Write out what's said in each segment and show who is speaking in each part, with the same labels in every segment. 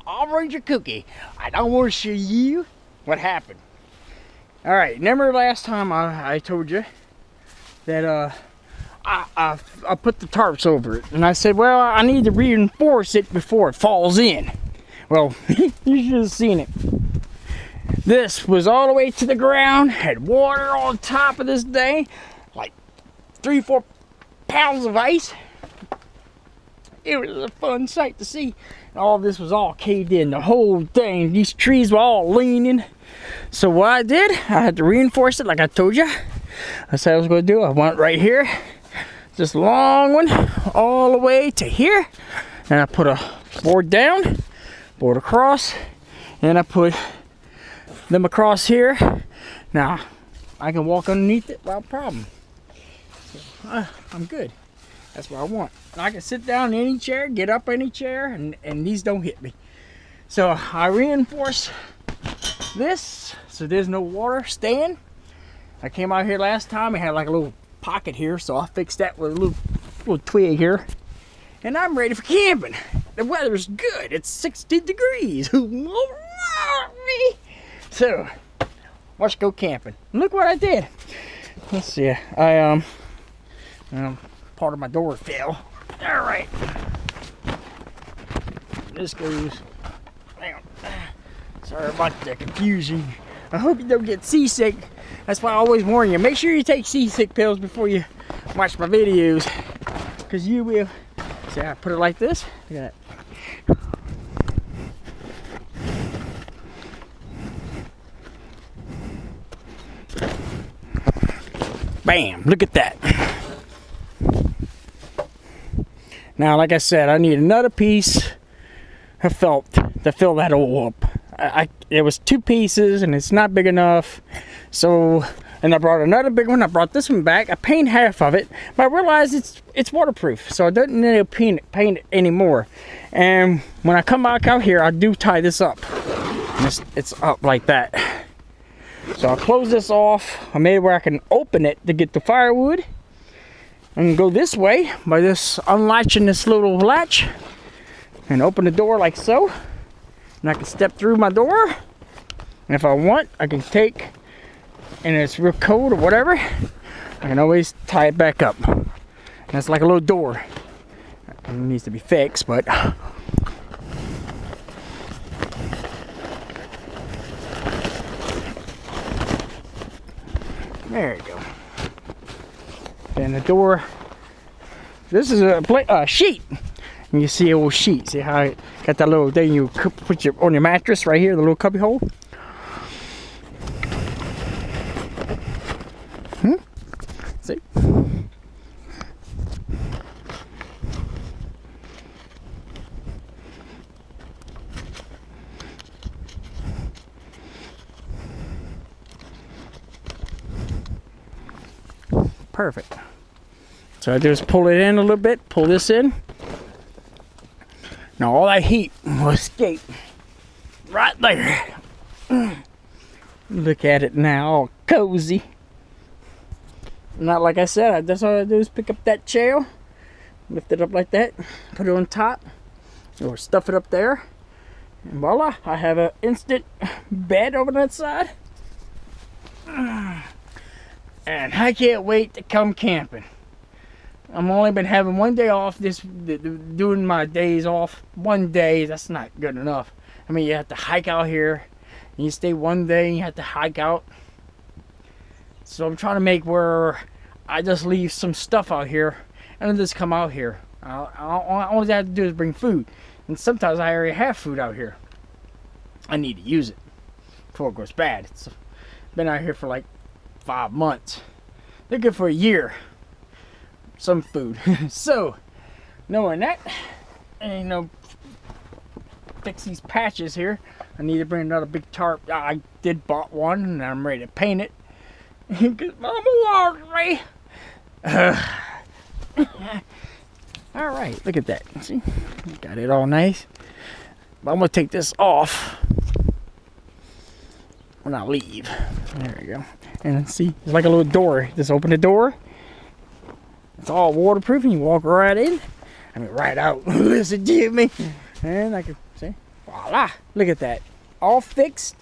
Speaker 1: Im Ranger Kooky. I don't want to show you what happened. Alright, remember last time I told you that I put the tarps over it, and I said, well, I need to reinforce it before it falls in. Well, you should have seen it. This was all the way to the ground, had water on top of this thing, like 3-4 pounds of ice. It was a fun sight to see. All this was all caved in, the whole thing. These trees were all leaning. So what I did, I had to reinforce it like I told you. I said I was going to do. I went right here, this long one, all the way to here. And I put a board down, board across, and I put them across here. Now, I can walk underneath it without a problem. So, I'm good. That's what I want. I can sit down in any chair, get up any chair, and these don't hit me. So I reinforce this so there's no water staying. I came out here last time, I had like a little pocket here, so I fixed that with a little twig here. And I'm ready for camping. The weather's good. It's 60 degrees. So let's go camping. Look what I did. Let's see. Part of my door fell. All right. This goes. Hang on. Sorry about the confusion. I hope you don't get seasick. That's why I always warn you. Make sure you take seasick pills before you watch my videos, because you will. See, I put it like this. Look at that. Bam! Look at that. Now, like I said, I need another piece of felt to fill that hole up. It was 2 pieces, and it's not big enough. So, and I brought another big one. I brought this one back. I painted half of it, but I realized it's waterproof, so I don't need to paint it anymore. And when I come back out here, I do tie this up. And it's up like that. So I'll close this off. I made it where I can open it to get the firewood. And go this way by this unlatching this little latch and open the door like so, and I can step through my door, and if I want I can take, and it's real cold or whatever, I can always tie it back up. And it's like a little door. It needs to be fixed, but there you go. And the door, this is a sheet. And you see a little sheet. See how I got that little thing you put on your mattress right here, the little cubby hole? See? Perfect. So I just pull it in a little bit, pull this in. Now all that heat will escape right there. Look at it now, all cozy. Not like I said, that's all I do is pick up that chair, lift it up like that, put it on top, or stuff it up there, and voila, I have an instant bed over that side. And I can't wait to come camping. I'm only been having one day off, doing my days off. One day, that's not good enough. I mean, you have to hike out here, and you stay one day, and you have to hike out. So I'm trying to make where I just leave some stuff out here, and then just come out here. All I have to do is bring food. And sometimes I already have food out here. I need to use it before it goes bad. It's been out here for like 5 months. They're good for a year. Some food. So, knowing that, and you know, fix these patches here. I need to bring another big tarp. I did bought one, and I'm ready to paint it. Cause Mama walked me. All right, look at that. See, got it all nice. But I'm gonna take this off when I leave. There we go. And see, it's like a little door. Just open the door. It's all waterproof, and you walk right in. I mean, right out. Listen to me. And I can see, Voila, look at that, all fixed.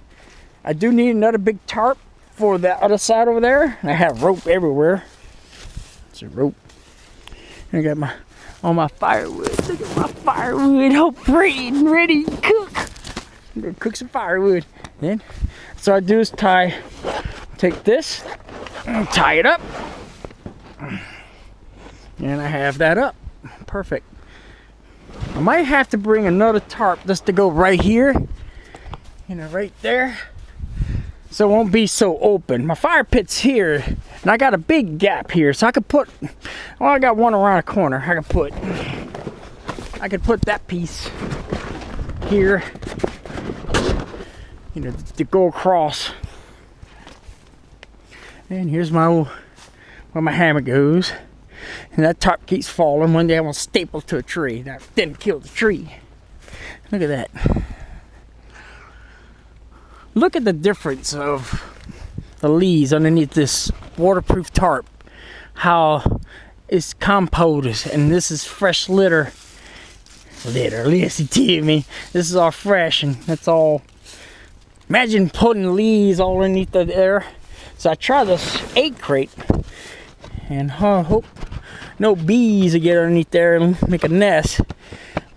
Speaker 1: I do need another big tarp for the other side over there. I have rope everywhere. It's a rope. I got all my firewood. Look at my firewood, all pretty and ready to cook. I'm gonna cook some firewood. Then, so I do is take this and tie it up, and I have that up. Perfect. I might have to bring another tarp just to go right here, you know, right there, so it won't be so open. My fire pit's here, and I got a big gap here, so I could put, well, I got one around a corner. I could put that piece here, you know, to go across. And here's my old, where my hammer goes. And that tarp keeps falling. One day I want to staple to a tree. That didn't kill the tree. Look at that. Look at the difference of the leaves underneath this waterproof tarp. How it's composted, and this is fresh litter. Listen to me. This is all fresh, and that's all. Imagine putting leaves all underneath there. So I tried this egg crate, and hope no bees will get underneath there and make a nest.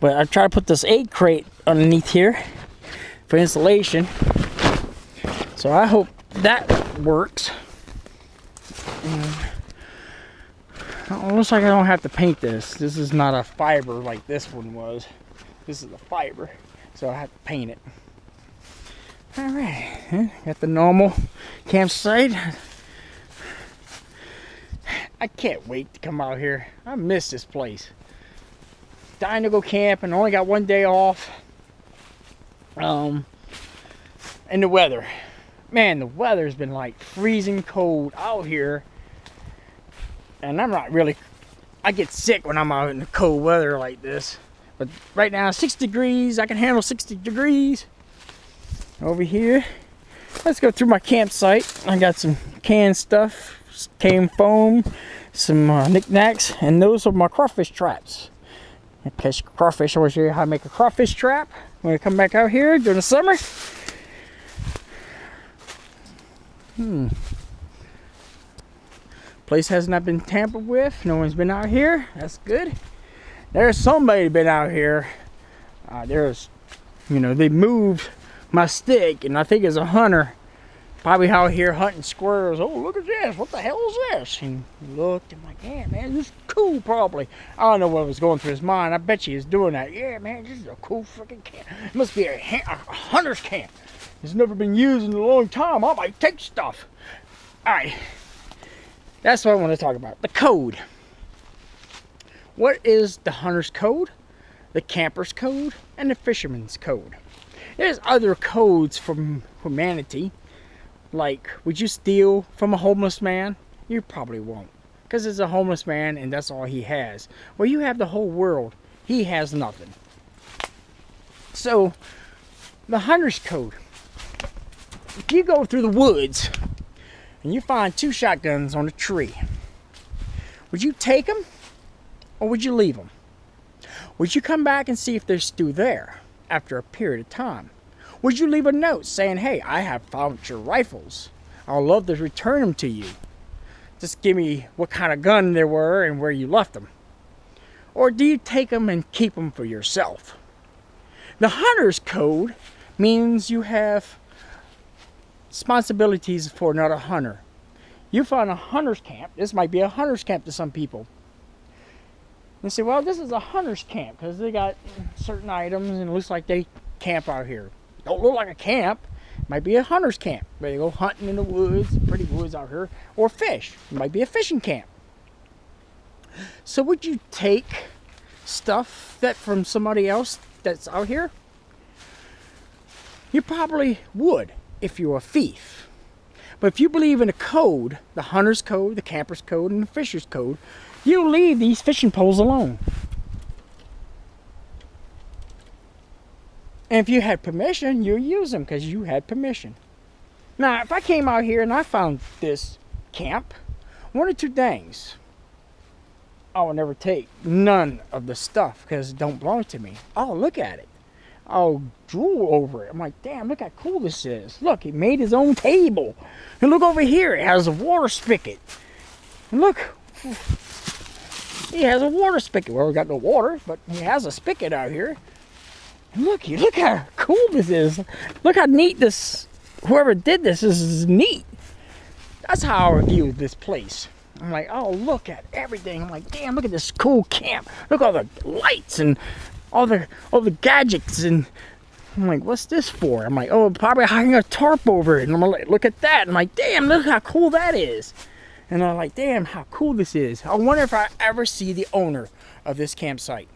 Speaker 1: But I try to put this egg crate underneath here for insulation. So I hope that works. It looks like I don't have to paint this. This is not a fiber like this one was. This is a fiber, so I have to paint it. All right, got the normal campsite. I can't wait to come out here. I miss this place. Dying to go camping. Only got one day off. And the weather. Man, the weather's been like freezing cold out here. And I'm not really, I get sick when I'm out in the cold weather like this. But right now, 6 degrees. I can handle 60 degrees. Over here, let's go through my campsite. I got some canned stuff, canned foam, some knickknacks, and those are my crawfish traps. I catch crawfish. I want to show you how to make a crawfish trap when I come back out here during the summer. Place has not been tampered with. No one's been out here. That's good. There's somebody been out here. There's, you know, they moved my stick, and I think it's a hunter probably out here hunting squirrels. Oh, look at this, what the hell is this? And he looked, and I'm like, yeah, man, this is cool. Probably, I don't know what was going through his mind. I bet you he's doing that. Yeah, man, this is a cool freaking camp. It must be a hunter's camp. It's never been used in a long time. I might take stuff. All right, that's what I want to talk about, the code. What is the hunter's code, the camper's code, and the fisherman's code? There's other codes from humanity, like, would you steal from a homeless man? You probably won't, because it's a homeless man and that's all he has. Well, you have the whole world. He has nothing. So, the hunter's code. If you go through the woods and you find 2 shotguns on a tree, would you take them or would you leave them? Would you come back and see if they're still there after a period of time? Would you leave a note saying, hey, I have found your rifles. I'll love to return them to you. Just give me what kind of gun they were and where you left them. Or do you take them and keep them for yourself? The hunter's code means you have responsibilities for another hunter. You find a hunter's camp. This might be a hunter's camp to some people. They say, well, this is a hunter's camp because they got certain items and it looks like they camp out here. Don't look like a camp. Might be a hunter's camp where they go hunting in the woods, pretty woods out here, or fish. It might be a fishing camp. So would you take stuff that from somebody else that's out here? You probably would if you're a thief. But if you believe in a code, the hunter's code, the camper's code, and the fisher's code, you leave these fishing poles alone. And if you had permission, you use them because you had permission. Now, if I came out here and I found this camp, one or two things. I will never take none of the stuff because it don't belong to me. Oh, look at it. I'll drool over it. I'm like, damn, look how cool this is. Look, he made his own table. And look over here, it has a water spigot. And look, he has a water spigot. Well, we got no water, but he has a spigot out here. And look how cool this is. Look how neat this, whoever did this is neat. That's how I view this place. I'm like, oh, look at everything. I'm like, damn, look at this cool camp. Look at all the lights and all the gadgets. And I'm like, what's this for? I'm like, oh, probably hanging a tarp over it. And I'm like, look at that. I'm like, damn, look how cool that is. And I'm like, damn, how cool this is. I wonder if I ever see the owner of this campsite.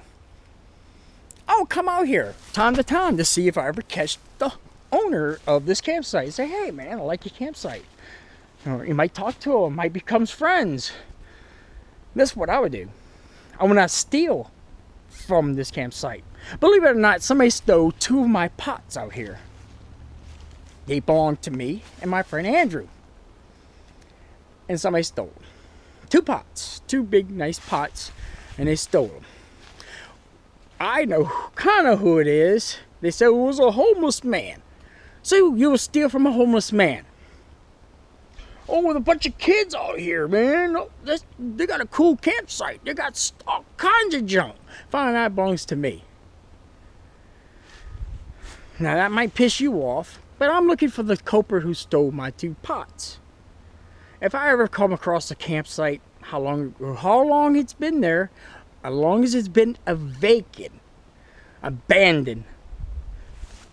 Speaker 1: I'll come out here time to time to see if I ever catch the owner of this campsite. Say, hey, man, I like your campsite. Or you might talk to him, might become friends. That's what I would do. I would not steal from this campsite. Believe it or not, somebody stole 2 of my pots out here. They belong to me and my friend Andrew. And somebody stole them. 2 pots. 2 big, nice pots. And they stole them. I know kind of who it is. They said it was a homeless man. So you will steal from a homeless man. Oh, with a bunch of kids out here, man. They got a cool campsite. They got all kinds of junk. Finally, that belongs to me. Now, that might piss you off, but I'm looking for the culprit who stole my 2 pots. If I ever come across a campsite, how long it's been there, as long as it's been vacant, abandoned.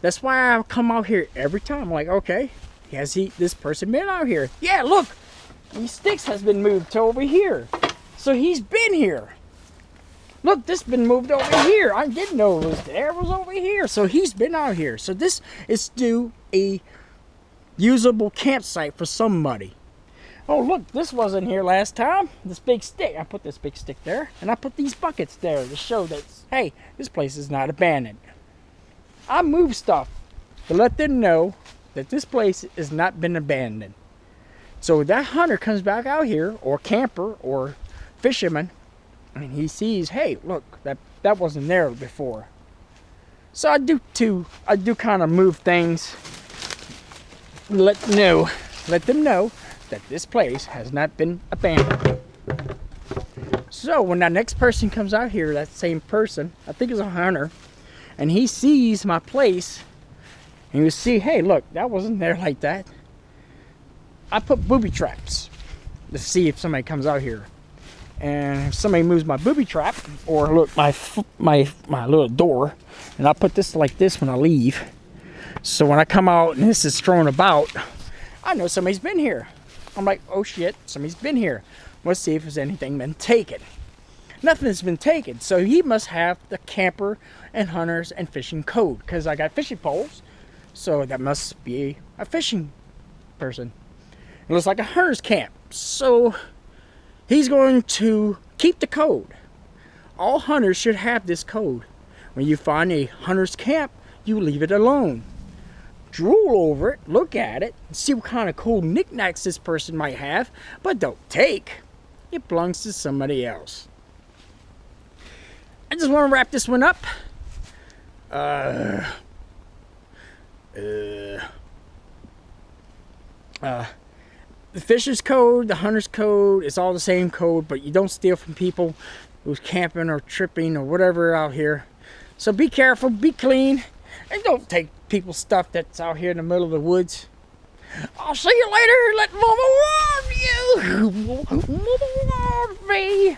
Speaker 1: That's why I come out here every time. I'm like, okay. Has this person been out here? Yeah, look, these sticks has been moved to over here. So he's been here. Look, this been moved over here. I didn't know it was there. It was over here. So he's been out here. So this is still a usable campsite for somebody. Oh, look, this wasn't here last time. This big stick. I put this big stick there. And I put these buckets there to show that, hey, this place is not abandoned. I move stuff to let them know that this place has not been abandoned. So that hunter comes back out here, or camper, or fisherman, and he sees, hey, look, that wasn't there before. So I do kind of move things, let them know that this place has not been abandoned. So when that next person comes out here, that same person, I think it's a hunter, and he sees my place, and you see, hey, look, that wasn't there like that. I put booby traps to see if somebody comes out here. And if somebody moves my booby trap, or look, my little door, and I put this like this when I leave. So when I come out and this is thrown about, I know somebody's been here. I'm like, oh shit, somebody's been here. Let's see if there's anything been taken. Nothing's been taken. So he must have the camper and hunters and fishing code, because I got fishing poles. So that must be a fishing person. It looks like a hunter's camp. So he's going to keep the code. All hunters should have this code. When you find a hunter's camp, you leave it alone. Drool over it, look at it, and see what kind of cool knickknacks this person might have, but don't take. It belongs to somebody else. I just want to wrap this one up. The fisher's code, the hunter's code, it's all the same code, but you don't steal from people who's camping or tripping or whatever out here. So be careful, be clean, and don't take people's stuff that's out here in the middle of the woods. I'll see you later. Let Mama warn you. Mama warn me.